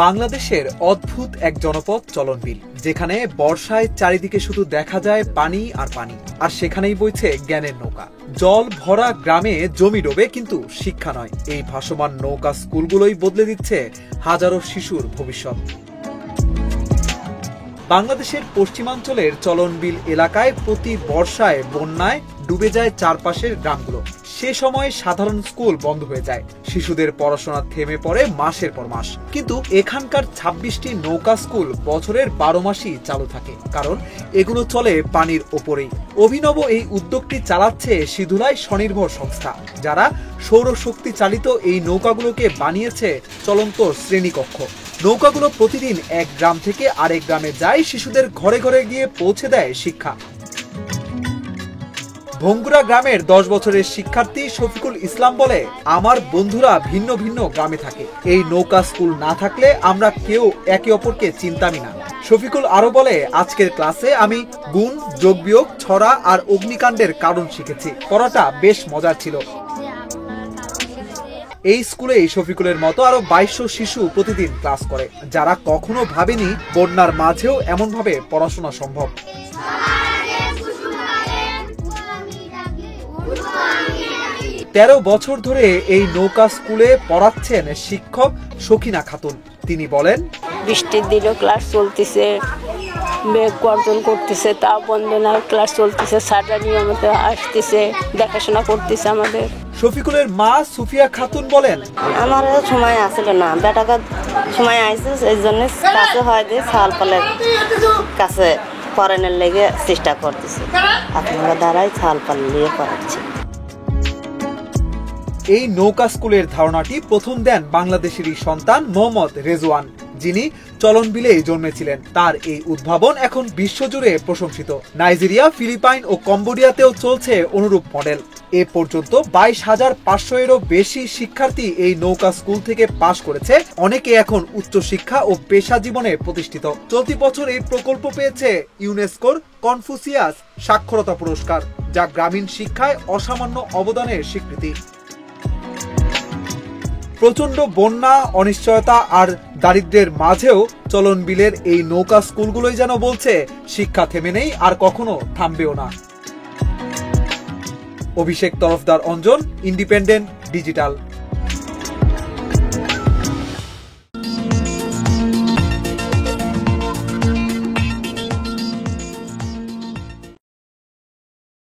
বাংলাদেশের অদ্ভুত এক জনপদ চলনবিল, যেখানে বর্ষায় চারিদিকে শুধু দেখা যায় পানি আর পানি, আর সেখানেই বইছে জ্ঞানের নৌকা। জল ভরা গ্রামে জমি ডোবে, কিন্তু শিক্ষা নয়। এই ভাসমান নৌকা স্কুলগুলোই বদলে দিচ্ছে হাজারো শিশুর ভবিষ্যৎ। বাংলাদেশের পশ্চিমাঞ্চলের চলনবিল এলাকায় প্রতি বর্ষায় বন্যায় ডুবে যায় চারপাশের গ্রামগুলো। সে সময় সাধারণ স্কুল বন্ধ হয়ে যায়, শিশুদের পড়াশোনা থেমে পড়ে মাসের পর মাস। কিন্তু এখানকার ২৬টি নৌকা স্কুল বছরের ১২ মাসই চালু থাকে, কারণ এগুলো চলে পানির ওপরেই। অভিনব এই উদ্যোগটি চালাচ্ছে সিধুলাই স্বনির্ভর সংস্থা, যারা সৌরশক্তি চালিত এই নৌকাগুলোকে বানিয়েছে চলন্ত শ্রেণীকক্ষ। নৌকাগুলো প্রতিদিন এক গ্রাম থেকে আরেক গ্রামে যায়, শিশুদের ঘরে ঘরে গিয়ে পৌঁছে দেয় শিক্ষা। ভঙ্গুরা গ্রামের ১০ বছরের শিক্ষার্থী শফিকুল ইসলাম বলে, আমার বন্ধুরা ভিন্ন ভিন্ন গ্রামে থাকে। এই নৌকা স্কুল না থাকলে আমরা কেউ একে অপরকে চিনতামই না। শফিকুল আরো বলে, আজকের ক্লাসে আমি গুণ, যোগ বিয়োগ, ছড়া আর অগ্নিকাণ্ডের কারণ শিখেছি। পড়াটা বেশ মজার ছিল। এই স্কুলে শফিকুলের মতো আরো ২২০০ শিশু প্রতিদিন ক্লাস করে, যারা কখনো ভাবেনি বন্যার মাঝেও এমনভাবে পড়াশোনা সম্ভব। ১৩ বছর ধরে এই নৌকা স্কুলে পড়াচ্ছেন শিক্ষক সখিনা খাতুন। তিনি বলেন, বৃষ্টির দিনও ক্লাস চলতেছে, মেঘ গর্জন করতেছে, তা বন্ধ না, ক্লাস চলতেছে, স্যাররা নিয়মিত আসতেছে, দেখাশোনা করতেছে আমাদের। শফিকুলের মা সুফিয়া খাতুন বলেন, আমার সময় আসলে না, বেটাকে সময় আইসে, এই জন্য কাছে হয় যে সাল পালের কাছে পড়ানোর লেগে চেষ্টা করতেছে। আপনারা দ্বারাই সাল পাল নিয়ে পড়াচ্ছি। এই নৌকা স্কুলের ধারণাটি প্রথম দেন বাংলাদেশেরই সন্তান মোহাম্মদ রেজওয়ান, যিনি চলনবিলেই জন্মেছিলেন। তার এই উদ্ভাবন এখন বিশ্বজুড়ে প্রশংসিত। নাইজেরিয়া, ফিলিপাইন ও কম্বোডিয়াতেও চলছে অনুরূপ মডেল। এ পর্যন্ত ২২,৫০০-এরও বেশি শিক্ষার্থী এই নৌকা স্কুল থেকে পাশ করেছে। অনেকে এখন উচ্চশিক্ষা ও পেশা জীবনে প্রতিষ্ঠিত। চলতি বছর এই প্রকল্প পেয়েছে ইউনেস্কোর কনফুসিয়াস সাক্ষরতা পুরস্কার, যা গ্রামীণ শিক্ষায় অসামান্য অবদানের স্বীকৃতি। প্রচন্ড বন্যা, অনিশ্চয়তা আর দারিদ্র্যের মাঝেও চলনবিলের এই নৌকা স্কুলগুলোই যেন বলছে, শিক্ষা থেমে নেই আর কখনো থামবেও না। অভিষেক তরফদার, অঞ্জন, ইন্ডিপেন্ডেন্ট ডিজিটাল।